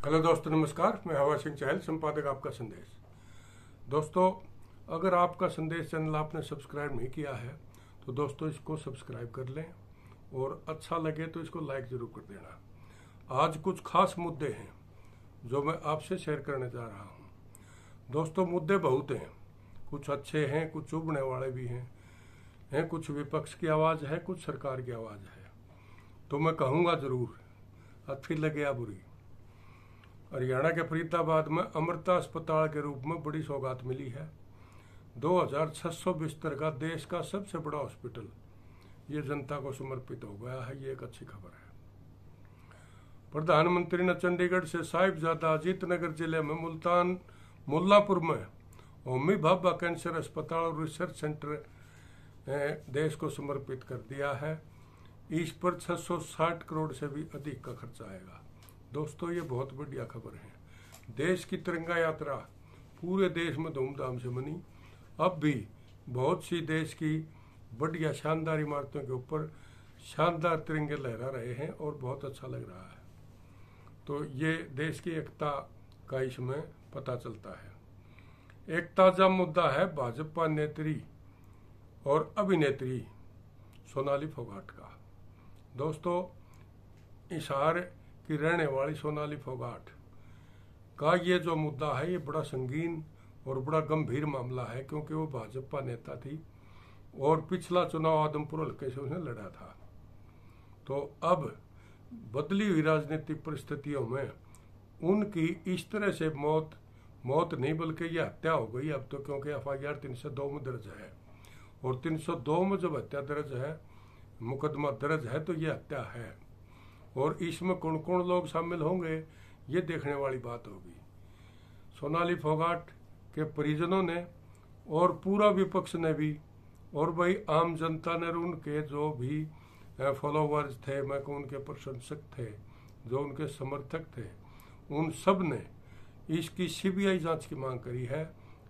Hello दोस्तों, नमस्कार। मैं हवा सिंह चहल, संपादक आपका संदेश। दोस्तों, अगर आपका संदेश चैनल आपने सब्सक्राइब नहीं किया है तो दोस्तों इसको सब्सक्राइब कर लें और अच्छा लगे तो इसको लाइक जरूर कर देना। आज कुछ खास मुद्दे हैं जो मैं आपसे शेयर करने जा रहा हूं। दोस्तों, मुद्दे बहुत हैं, कुछ अच्छे हैं, कुछ चुभने वाले भी हैं, कुछ विपक्ष की आवाज़ है, कुछ सरकार की आवाज़ है। तो मैं कहूँगा जरूर, अच्छी लगे या बुरी। हरियाणा के फरीदाबाद में अमृता अस्पताल के रूप में बड़ी सौगात मिली है। 2600 बिस्तर का देश का सबसे बड़ा हॉस्पिटल ये जनता को समर्पित हो गया है। ये एक अच्छी खबर है। प्रधानमंत्री ने चंडीगढ़ से साहिबजादा अजीत नगर जिले में मुल्तान मुल्लापुर में होमी भाभा कैंसर अस्पताल और रिसर्च सेंटर देश को समर्पित कर दिया है। इस पर 660 करोड़ से भी अधिक का खर्चा आएगा। दोस्तों, ये बहुत बढ़िया खबर है। देश की तिरंगा यात्रा पूरे देश में धूमधाम से मनी। अब भी बहुत सी देश की बढ़िया शानदार इमारतों के ऊपर शानदार तिरंगे लहरा रहे हैं और बहुत अच्छा लग रहा है। तो ये देश की एकता का इसमें पता चलता है। एक ताजा मुद्दा है भाजपा नेत्री और अभिनेत्री सोनाली फोगाट का। दोस्तों, हिसार की रहने वाली सोनाली फोगाट का ये जो मुद्दा है ये बड़ा संगीन और बड़ा गंभीर मामला है, क्योंकि वो भाजपा नेता थी और पिछला चुनाव आदमपुर हल्के से उसने लड़ा था। तो अब बदली हुई राजनीतिक परिस्थितियों में उनकी इस तरह से मौत नहीं बल्कि ये हत्या हो गई अब तो, क्योंकि FIR 302 में दर्ज है और 302 में जब हत्या दर्ज है, मुकदमा दर्ज है, तो ये हत्या है। और इसमें कौन कौन लोग शामिल होंगे ये देखने वाली बात होगी। सोनाली फोगाट के परिजनों ने और पूरा विपक्ष ने भी और भाई आम जनता ने, उनके जो भी फॉलोवर्स थे, मैं कहूँ उनके प्रशंसक थे, जो उनके समर्थक थे, उन सब ने इसकी CBI जांच की मांग करी है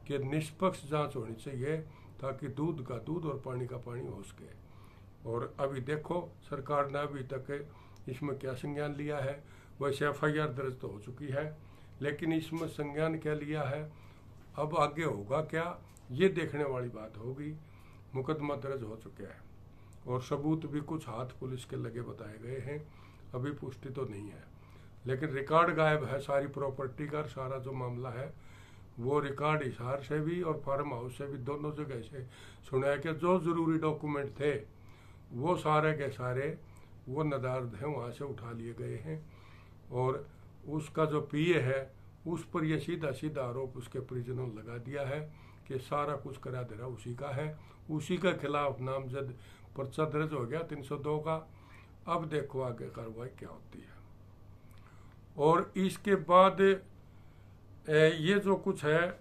कि निष्पक्ष जांच होनी चाहिए ताकि दूध का दूध और पानी का पानी हो सके। और अभी देखो सरकार ने अभी तक इसमें क्या संज्ञान लिया है। वैसे FIR दर्ज तो हो चुकी है, लेकिन इसमें संज्ञान क्या लिया है, अब आगे होगा क्या, ये देखने वाली बात होगी। मुकदमा दर्ज हो चुका है और सबूत भी कुछ हाथ पुलिस के लगे बताए गए हैं। अभी पुष्टि तो नहीं है, लेकिन रिकॉर्ड गायब है सारी प्रॉपर्टी का। सारा जो मामला है वो रिकॉर्ड हिसार से भी और फार्म हाउस से भी दोनों जगह से सुना कि जो जरूरी डॉक्यूमेंट थे वो सारे के सारे वो नदारद हैं वहाँ से उठा लिए गए हैं। और उसका जो PA है उस पर यह सीधा सीधा आरोप उसके परिजनों ने लगा दिया है कि सारा कुछ करा धरा उसी का है, उसी के खिलाफ नामजद पर्चा दर्ज हो गया 302 का। अब देखो आगे कार्रवाई क्या होती है। और इसके बाद ये जो कुछ है,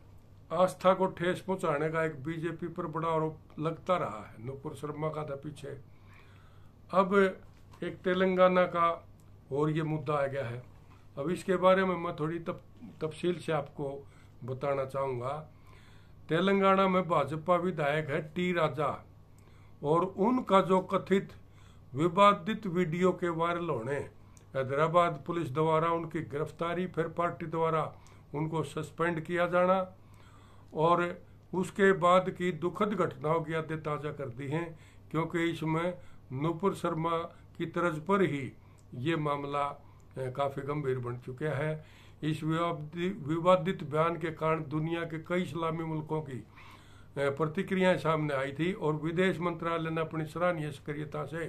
आस्था को ठेस पहुंचाने का एक बीजेपी पर बड़ा आरोप लगता रहा है। नुपुर शर्मा का था पीछे, अब एक तेलंगाना का और ये मुद्दा आ गया है। अब इसके बारे में मैं थोड़ी तफसील से आपको बताना चाहूँगा। तेलंगाना में भाजपा विधायक है T राजा और उनका जो कथित विवादित वीडियो के वायरल होने, हैदराबाद पुलिस द्वारा उनकी गिरफ्तारी, फिर पार्टी द्वारा उनको सस्पेंड किया जाना और उसके बाद की दुखद घटनाओं की यादें ताज़ा कर दी हैं, क्योंकि इसमें नुपुर शर्मा की तर्ज पर ही ये मामला काफ़ी गंभीर बन चुका है। इस विवादित बयान के कारण दुनिया के कई इस्लामी मुल्कों की प्रतिक्रियाएं सामने आई थी और विदेश मंत्रालय ने अपनी सराहनीय सक्रियता से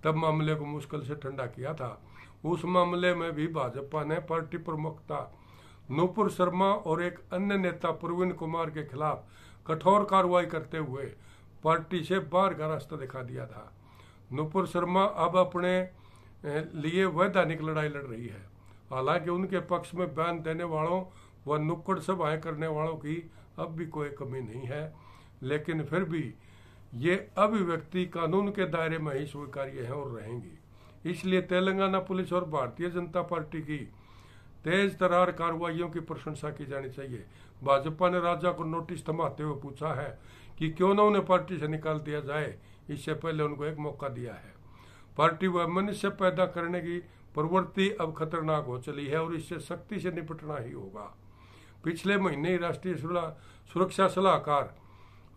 तब मामले को मुश्किल से ठंडा किया था। उस मामले में भी भाजपा ने पार्टी प्रमुखता नुपुर शर्मा और एक अन्य नेता प्रवीण कुमार के खिलाफ कठोर कार्रवाई करते हुए पार्टी से बाहर का रास्ता दिखा दिया था। नुपुर शर्मा अब अपने लिए वैधानिक लड़ाई लड़ रही है। हालांकि उनके पक्ष में बयान देने वालों व नुक्कड़ सभाएं करने वालों की अब भी कोई कमी नहीं है, लेकिन फिर भी ये अभिव्यक्ति कानून के दायरे में ही स्वीकार्य है और रहेंगी। इसलिए तेलंगाना पुलिस और भारतीय जनता पार्टी की तेज तरार कार्रवाइयों की प्रशंसा की जानी चाहिए। भाजपा ने राजा को नोटिस थमाते हुए पूछा है कि क्यों न उन्हें पार्टी से निकाल दिया जाए। इससे पहले उनको एक मौका दिया है। पार्टी वैमनस्य पैदा करने की प्रवृत्ति अब खतरनाक हो चली है और इससे सख्ती से निपटना ही होगा। पिछले महीने ही राष्ट्रीय सुरक्षा सलाहकार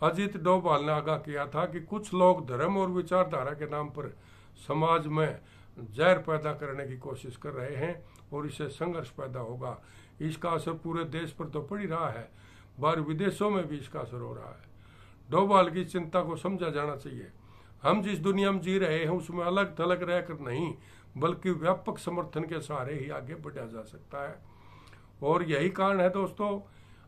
अजीत डोभाल ने आगाह किया था कि कुछ लोग धर्म और विचारधारा के नाम पर समाज में जहर पैदा करने की कोशिश कर रहे हैं और इससे संघर्ष पैदा होगा। इसका असर पूरे देश पर तो पड़ ही रहा है, बाहर विदेशों में भी इसका असर हो रहा है। डोभाल की चिंता को समझा जाना चाहिए। हम जिस दुनिया में जी रहे हैं उसमें अलग थलग रहकर नहीं बल्कि व्यापक समर्थन के सहारे ही आगे बढ़ा जा सकता है। और यही कारण है दोस्तों,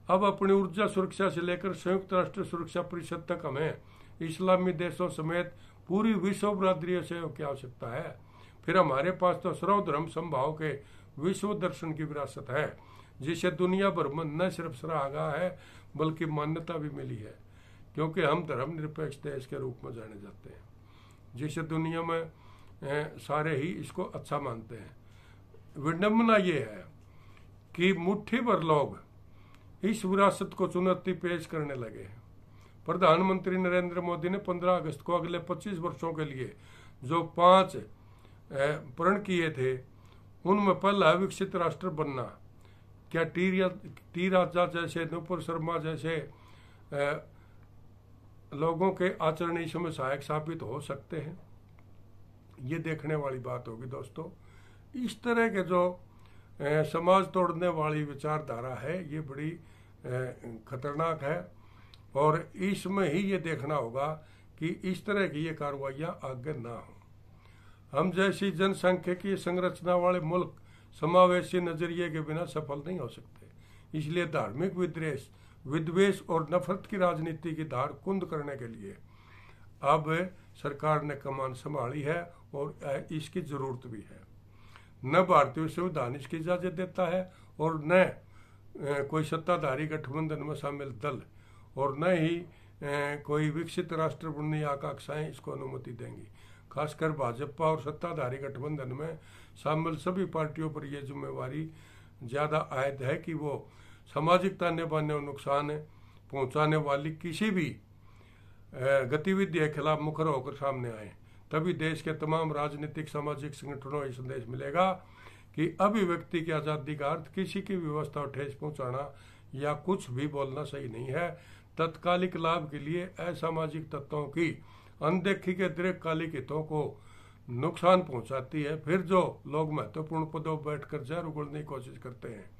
अब अपनी ऊर्जा सुरक्षा से लेकर संयुक्त राष्ट्र सुरक्षा परिषद तक हमें इस्लामी देशों समेत पूरी विश्व बरादरी सहयोग की आवश्यकता है। फिर हमारे पास तो सर्वधर्म समभाव के विश्व दर्शन की विरासत है, जिसे दुनिया भर में न सिर्फ सराहा है बल्कि मान्यता भी मिली है, क्योंकि हम धर्मनिरपेक्ष देश के रूप में जाने जाते हैं, जिसे दुनिया में सारे ही इसको अच्छा मानते हैं। विडंबना ये है कि मुट्ठी भर लोग इस विरासत को चुनौती पेश करने लगे हैं। प्रधानमंत्री नरेंद्र मोदी ने 15 अगस्त को अगले 25 वर्षों के लिए जो 5 प्रण किए थे, उनमें पहला विकसित राष्ट्र बनना। क्या टी राजा जैसे, नुपुर शर्मा जैसे लोगों के आचरण इसमें सहायक साबित हो सकते हैं? ये देखने वाली बात होगी दोस्तों। इस तरह के जो समाज तोड़ने वाली विचारधारा है ये बड़ी खतरनाक है और इसमें ही ये देखना होगा कि इस तरह की ये कार्रवाइयाँ आगे ना हो। हम जैसी जनसांख्यिकीय संरचना वाले मुल्क समावेशी नजरिए के बिना सफल नहीं हो सकते। इसलिए धार्मिक विद्वेष और नफरत की राजनीति की धार कुंद करने के लिए अब सरकार ने कमान संभाली है और इसकी जरूरत भी है। न भारतीय संविधान इसकी इजाजत देता है और न कोई सत्ताधारी गठबंधन में शामिल दल और न ही कोई विकसित राष्ट्र बनने की आकांक्षाएं इसको अनुमति देंगी। खासकर भाजपा और सत्ताधारी गठबंधन में शामिल सभी पार्टियों पर यह जिम्मेवारी ज्यादा आयद है कि वो सामाजिक ताने बाने और नुकसान पहुंचाने वाली किसी भी गतिविधि के खिलाफ मुखर होकर सामने आए। तभी देश के तमाम राजनीतिक सामाजिक संगठनों को संदेश मिलेगा कि अभिव्यक्ति की आज़ादी का अर्थ किसी की व्यवस्था और ठेस पहुंचाना या कुछ भी बोलना सही नहीं है। तत्कालिक लाभ के लिए असामाजिक तत्वों की अनदेखी के दीर्घकालिक हितों को नुकसान पहुंचाती है। फिर जो लोग महत्वपूर्ण पदों पर बैठकर जहर उगलने की कोशिश करते हैं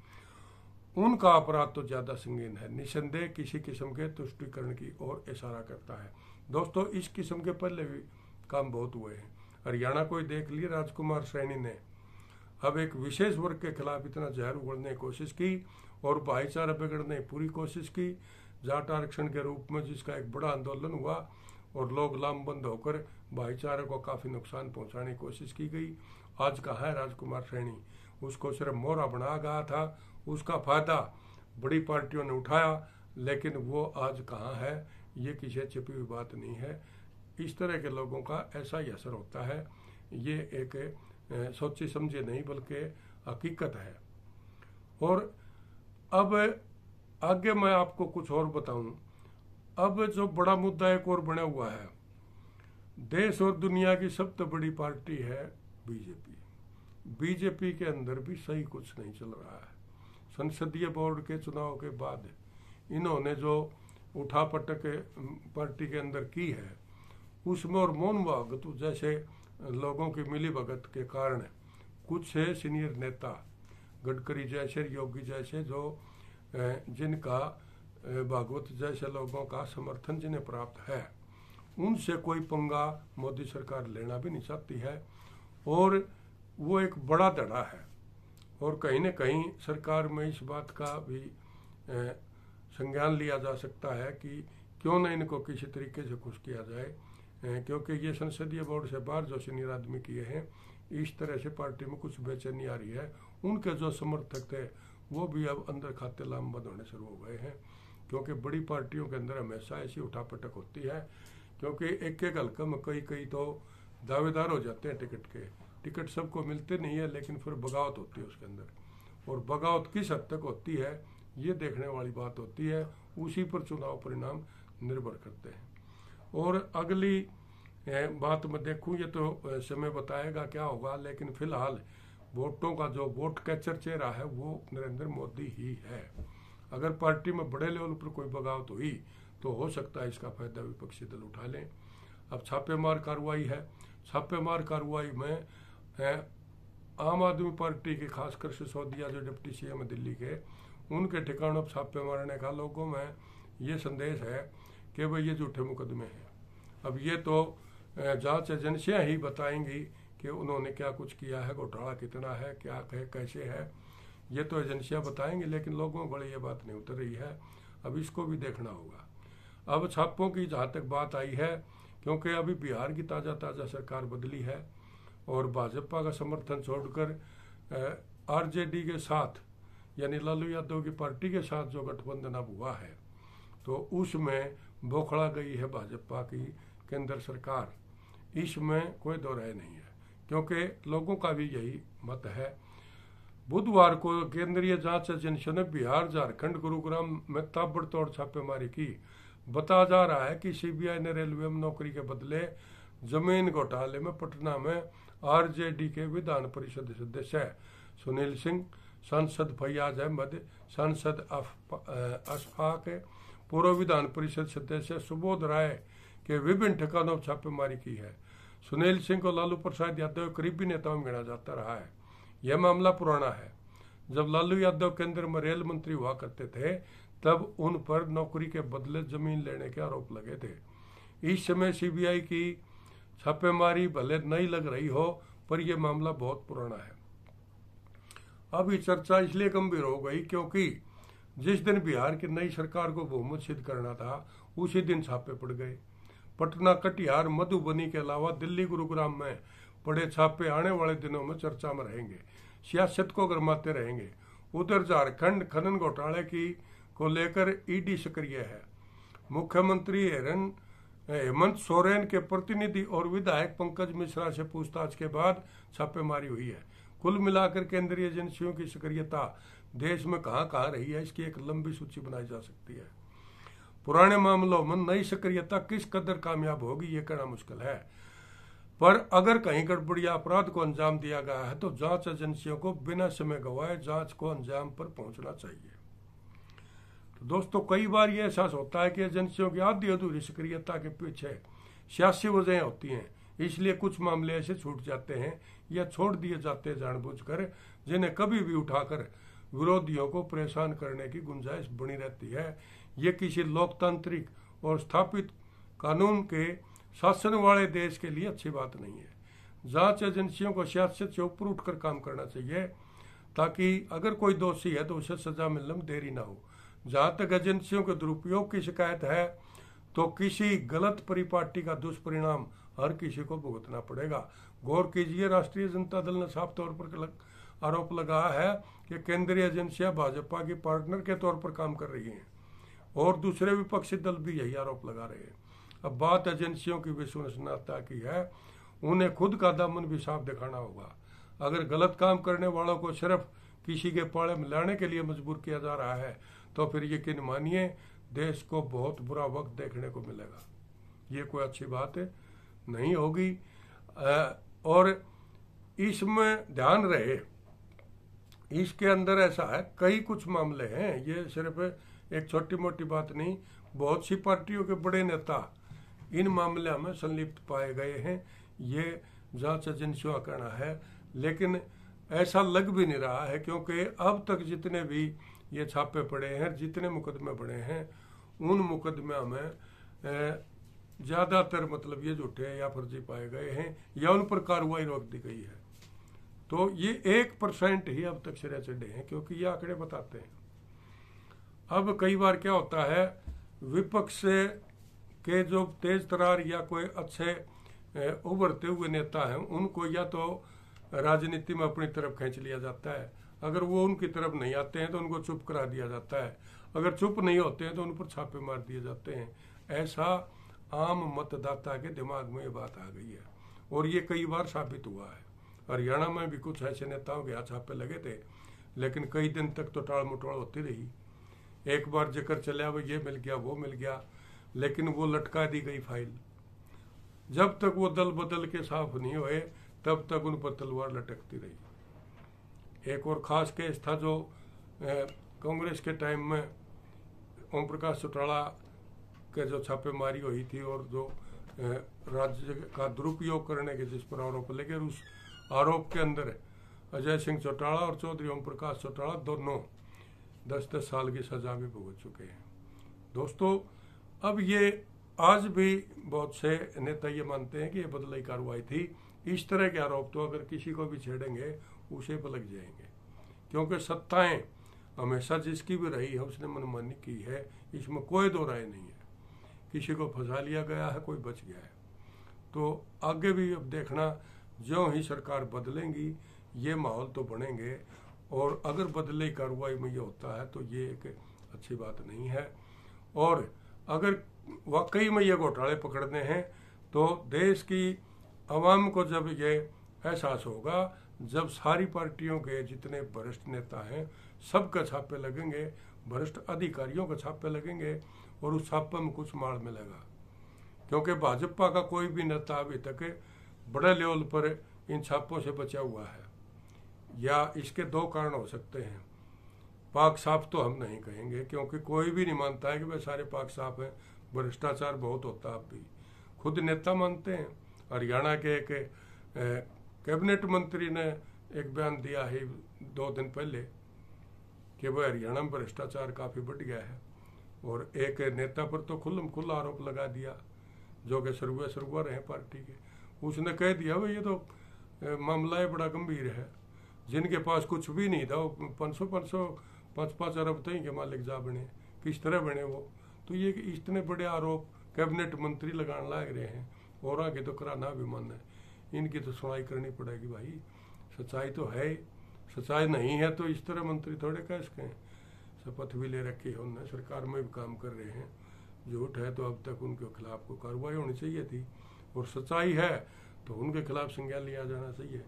उनका अपराध तो ज्यादा संगीन है। निसंदेह किसी किस्म के तुष्टीकरण की ओर इशारा करता है। दोस्तों, इस किस्म के पहले भी काम बहुत हुए हैं। हरियाणा को ही देख लिए, राजकुमार सैनी ने अब एक विशेष वर्ग के खिलाफ इतना जहर उगलने की कोशिश की और भाईचारा बिगड़ने की पूरी कोशिश की। जाट आरक्षण के रूप में जिसका एक बड़ा आंदोलन हुआ और लोग लामबंद होकर भाईचारे को काफी नुकसान पहुंचाने की कोशिश की गई। आज कहाँ है राजकुमार सैनी? उसको सिर्फ मोहरा बनाया गया था, उसका फायदा बड़ी पार्टियों ने उठाया, लेकिन वो आज कहाँ है ये किसी छिपी हुई बात नहीं है। इस तरह के लोगों का ऐसा ही असर होता है। ये एक सोची समझे नहीं बल्कि हकीकत है। और अब आगे मैं आपको कुछ और बताऊं। अब जो बड़ा मुद्दा एक और बना हुआ है, देश और दुनिया की सबसे बड़ी पार्टी है बीजेपी। बीजेपी के अंदर भी सही कुछ नहीं चल रहा है। संसदीय बोर्ड के चुनाव के बाद इन्होंने जो उठापटक पार्टी के अंदर की है उसमें और मोहन भागवत जैसे लोगों की मिली भगत के कारण कुछ सीनियर नेता, गडकरी जैसे, योगी जैसे, जो जिनका भागवत जैसे लोगों का समर्थन जिन्हें प्राप्त है, उनसे कोई पंगा मोदी सरकार लेना भी नहीं चाहती है। और वो एक बड़ा धड़ा है और कहीं न कहीं सरकार में इस बात का भी संज्ञान लिया जा सकता है कि क्यों न इनको किसी तरीके से खुश किया जाए, क्योंकि ये संसदीय बोर्ड से बाहर जो सीनियर आदमी किए हैं, इस तरह से पार्टी में कुछ बेचैनी आ रही है। उनके जो समर्थक थे वो भी अब अंदर खाते लामबंद होने शुरू हो गए हैं, क्योंकि बड़ी पार्टियों के अंदर हमेशा ऐसी उठापटक होती है, क्योंकि एक एक हल्का में कई तो दावेदार हो जाते हैं टिकट के। टिकट सबको मिलते नहीं है, लेकिन फिर बगावत होती है उसके अंदर, और बगावत किस हद तक होती है ये देखने वाली बात होती है। उसी पर चुनाव परिणाम निर्भर करते हैं। और अगली बात मैं देखूं, ये तो समय बताएगा क्या होगा, लेकिन फिलहाल वोटों का जो वोट कैचर चेहरा है वो नरेंद्र मोदी ही है। अगर पार्टी में बड़े लेवल पर कोई बगावत हुई तो हो सकता है इसका फायदा विपक्षी दल उठा लें। अब छापेमार कार्रवाई है। छापेमार कार्रवाई में आम आदमी पार्टी के खासकर सिसोदिया जो डिप्टी सीएम है दिल्ली के, उनके ठिकानों पर छापे मारने का लोगों में ये संदेश है कि भाई ये झूठे मुकदमे हैं। अब ये तो जांच एजेंसियां ही बताएंगी कि उन्होंने क्या कुछ किया है, घोटाला कितना है, क्या है, कैसे है, ये तो एजेंसियां बताएंगी, लेकिन लोगों को बड़ी ये बात नहीं उतर रही है। अब इसको भी देखना होगा। अब छापों की जहाँ तक बात आई है, क्योंकि अभी बिहार की ताज़ा सरकार बदली है और भाजपा का समर्थन छोड़कर आरजेडी के साथ यानी लालू यादव की पार्टी के साथ जो गठबंधन अब हुआ है, तो उसमें बौखला गई है भाजपा की केंद्र सरकार। इसमें कोई दो राय नहीं है, क्योंकि लोगों का भी यही मत है। बुधवार को केंद्रीय जांच एजेंसी ने बिहार, झारखंड, गुरुग्राम में ताबड़तोड़ छापेमारी की। बताया जा रहा है कि सीबीआई ने रेलवे में नौकरी के बदले जमीन घोटाले में पटना में आरजेडी के विधान परिषद सदस्य सुनील सिंह, सांसद फैयाज अहमद, सांसद अशफाक, पूर्व विधान परिषद सदस्य सुबोध राय के विभिन्न ठिकानों पर छापेमारी की है। सुनील सिंह को लालू प्रसाद यादव करीबी नेताओं में गिना जाता रहा है। यह मामला पुराना है। जब लालू यादव केंद्र में रेल मंत्री हुआ करते थे तब उन पर नौकरी के बदले जमीन लेने के आरोप लगे थे। इस समय सीबीआई की छापेमारी भले नहीं लग रही हो, पर यह मामला बहुत पुराना है। अब ये चर्चा इसलिए गंभीर हो गई क्योंकि जिस दिन बिहार की नई सरकार को बहुमत सिद्ध करना था उसी दिन छापे पड़ गए। पटना, कटिहार, मधुबनी के अलावा दिल्ली, गुरुग्राम में पड़े छापे आने वाले दिनों में चर्चा में रहेंगे, सियासत को गरमाते रहेंगे। उधर झारखंड खनन घोटाले को लेकर ईडी सक्रिय है। मुख्यमंत्री हेमंत सोरेन के प्रतिनिधि और विधायक पंकज मिश्रा से पूछताछ के बाद छापेमारी हुई है। कुल मिलाकर केंद्रीय एजेंसियों की सक्रियता देश में कहां कहां रही है, इसकी एक लंबी सूची बनाई जा सकती है। पुराने मामलों में नई सक्रियता किस कदर कामयाब होगी ये कहना मुश्किल है, पर अगर कहीं गड़बड़ी अपराध को अंजाम दिया गया है तो जांच एजेंसियों को बिना समय गंवाए जांच को अंजाम पर पहुंचना चाहिए। तो दोस्तों, कई बार ये एहसास होता है कि एजेंसियों की आधी अधूरी सक्रियता के पीछे सियासी वजहें होती हैं, इसलिए कुछ मामले ऐसे छूट जाते हैं या छोड़ दिए जाते हैं जानबूझकर, जिन्हें कभी भी उठाकर विरोधियों को परेशान करने की गुंजाइश बनी रहती है। ये किसी लोकतांत्रिक और स्थापित कानून के शासन वाले देश के लिए अच्छी बात नहीं है। जांच एजेंसियों को सियासत से ऊपर उठकर काम करना चाहिए ताकि अगर कोई दोषी है तो उसे सजा मिलने में देरी ना हो। जहां तक एजेंसियों के दुरुपयोग की शिकायत है तो किसी गलत परिपाटी का दुष्परिणाम हर किसी को भुगतना पड़ेगा। गौर कीजिए, राष्ट्रीय जनता दल ने साफ तौर पर आरोप लगाया है कि केंद्रीय एजेंसियां भाजपा की पार्टनर के तौर पर काम कर रही हैं और दूसरे विपक्षी दल भी यही आरोप लगा रहे हैं। अब बात एजेंसियों की विश्वसनीयता की है, उन्हें खुद का दामन भी साफ दिखाना होगा। अगर गलत काम करने वालों को सिर्फ किसी के पाले में लाने के लिए मजबूर किया जा रहा है तो फिर यकीन मानिए देश को बहुत बुरा वक्त देखने को मिलेगा। ये कोई अच्छी बात नहीं होगी। और इसमें ध्यान रहे, इसके अंदर ऐसा है कई कुछ मामले हैं, ये सिर्फ एक छोटी मोटी बात नहीं। बहुत सी पार्टियों के बड़े नेता इन मामले में संलिप्त पाए गए हैं, ये जांच एजेंसियों का कहना है, लेकिन ऐसा लग भी नहीं रहा है क्योंकि अब तक जितने भी ये छापे पड़े हैं, जितने मुकदमे बने हैं, उन मुकदमे में ज़्यादातर मतलब ये झूठे या फर्जी पाए गए हैं या उन पर कार्रवाई रोक दी गई है। तो ये 1% ही अब तक सिरे चढ़े हैं क्योंकि ये आंकड़े बताते हैं। अब कई बार क्या होता है, विपक्ष के जो तेज तरार या कोई अच्छे उभरते हुए नेता हैं उनको या तो राजनीति में अपनी तरफ खींच लिया जाता है, अगर वो उनकी तरफ नहीं आते हैं तो उनको चुप करा दिया जाता है, अगर चुप नहीं होते हैं तो उन पर छापे मार दिए जाते हैं। ऐसा आम मतदाता के दिमाग में ये बात आ गई है और ये कई बार साबित हुआ है। हरियाणा में भी कुछ ऐसे नेताओं के यहाँ छापे लगे थे, लेकिन कई दिन तक तो टाल मटोल होती रही। एक बार जिक्र चला वो ये मिल गया वो मिल गया, लेकिन वो लटका दी गई फाइल। जब तक वो दल बदल के साफ नहीं हुए तब तक उन पर तलवार लटकती रही। एक और ख़ास केस था जो कांग्रेस के टाइम में ओम प्रकाश चौटाला के जो छापेमारी हुई थी और जो राज्य का दुरुपयोग करने के जिस पर आरोप लगे, उस आरोप के अंदर अजय सिंह चौटाला और चौधरी ओम प्रकाश चौटाला दोनों 10-10 साल की सजा भी भुगत चुके हैं। दोस्तों, अब ये आज भी बहुत से नेता ये मानते हैं कि ये बदलाई कार्रवाई थी। इस तरह के आरोप तो अगर किसी को भी छेड़ेंगे उसे पर लग जाएंगे, क्योंकि सत्ताएं हमेशा जिसकी भी रही है उसने मनमानी की है, इसमें कोई दो राय नहीं है। किसी को फंसा लिया गया है, कोई बच गया है। तो आगे भी अब देखना, जो ही सरकार बदलेंगी ये माहौल तो बनेंगे, और अगर बदले कार्रवाई में ये होता है तो ये एक अच्छी बात नहीं है। और अगर वाकई में ये घोटाले पकड़ने हैं तो देश की आवाम को जब ये एहसास होगा, जब सारी पार्टियों के जितने वरिष्ठ नेता हैं सबके छापे लगेंगे, वरिष्ठ अधिकारियों के छापे लगेंगे, और उस छापे में कुछ माल मिलेगा। क्योंकि भाजपा का कोई भी नेता अभी तक बड़े लेवल पर इन छापों से बचा हुआ है, या इसके दो कारण हो सकते हैं। पाक साफ तो हम नहीं कहेंगे, क्योंकि कोई भी नहीं मानता है कि वे सारे पाक साफ हैं, भ्रष्टाचार बहुत होता है। अब भी खुद नेता मानते हैं। हरियाणा के एक कैबिनेट मंत्री ने एक बयान दिया है 2 दिन पहले कि वह हरियाणा में भ्रष्टाचार काफ़ी बढ़ गया है, और एक नेता पर तो खुल्ला आरोप लगा दिया जो कि सर्वर हैं पार्टी के। उसने कह दिया भाई ये तो मामला है बड़ा गंभीर है। जिनके पास कुछ भी नहीं था वो 500 अरब तक के मालिक जा बने, किस तरह बने वो। तो ये इतने बड़े आरोप कैबिनेट मंत्री लगाने लग रहे हैं, और आगे तो कराना भी मन है। इनकी तो सुनाई करनी पड़ेगी भाई। सच्चाई तो है, सच्चाई नहीं है तो इस तरह मंत्री थोड़े कह सकें। शपथ भी ले रखी है उन्होंने, सरकार में भी काम कर रहे हैं। झूठ है तो अब तक उनके खिलाफ को कार्रवाई होनी चाहिए थी, और सच्चाई है तो उनके खिलाफ संज्ञान लिया जाना चाहिए।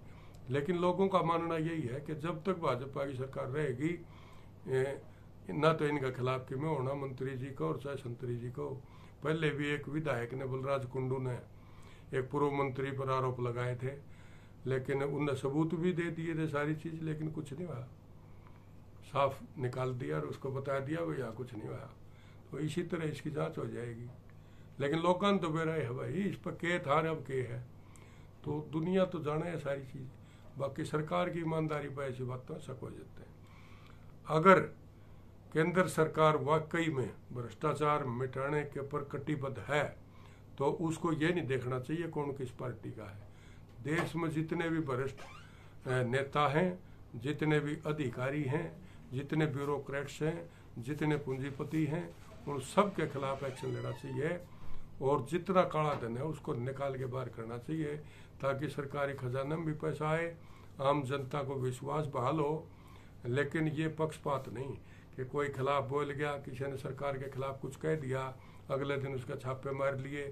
लेकिन लोगों का मानना यही है कि जब तक भाजपा की सरकार रहेगी ना तो इनका खिलाफ में होना, मंत्री जी को और चाहे संतरी जी को। पहले भी एक विधायक ने, बलराज कुंडू ने, एक पूर्व मंत्री पर आरोप लगाए थे, लेकिन उनने सबूत भी दे दिए थे सारी चीज, लेकिन कुछ नहीं हुआ। साफ निकाल दिया और उसको बता दिया भैया कुछ नहीं हुआ। तो इसी तरह इसकी जांच हो जाएगी। लेकिन लोगों तो बेरा है भाई, इस पर के था अब के है, तो दुनिया तो जाने है सारी चीज। बाकी सरकार की ईमानदारी पर ऐसी बातों शक हो जाते हैं। अगर केंद्र सरकार वाकई में भ्रष्टाचार मिटाने के ऊपर कटिबद्ध है तो उसको ये नहीं देखना चाहिए कौन किस पार्टी का है। देश में जितने भी वरिष्ठ नेता हैं, जितने भी अधिकारी हैं, जितने ब्यूरोक्रेट्स हैं, जितने पूंजीपति हैं, उन सब के खिलाफ एक्शन लेना चाहिए, और जितना काला धन है उसको निकाल के बाहर करना चाहिए, ताकि सरकारी खजाना में भी पैसा आए, आम जनता को विश्वास बहाल हो। लेकिन ये पक्षपात नहीं कि कोई खिलाफ बोल गया, किसी ने सरकार के खिलाफ कुछ कह दिया, अगले दिन उसका छापे मार लिए,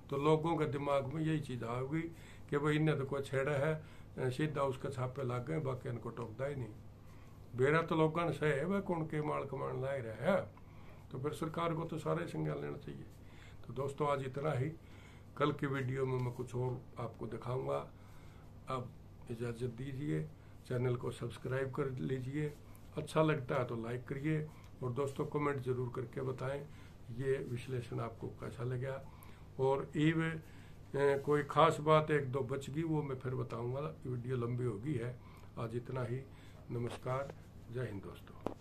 तो लोगों के दिमाग में यही चीज़ आएगी कि भाई इन्हें तो कोई छेड़ा है, सीधा उसका छापे लग गए, बाकी इनको टोकता ही नहीं। बेरा तो लोगों से है वह कौन के माल कमान लाए रहे है, तो फिर सरकार को तो सारे संज्ञान लेना चाहिए। तो दोस्तों आज इतना ही। कल की वीडियो में मैं कुछ और आपको दिखाऊंगा। अब इजाज़त दीजिए, चैनल को सब्सक्राइब कर लीजिए, अच्छा लगता है तो लाइक करिए, और दोस्तों कमेंट जरूर करके बताएं ये विश्लेषण आपको कैसा लगा। और कोई खास बात 1-2 बच गई वो मैं फिर बताऊंगा, वीडियो लंबी होगी है। आज इतना ही। नमस्कार, जय हिंद दोस्तों।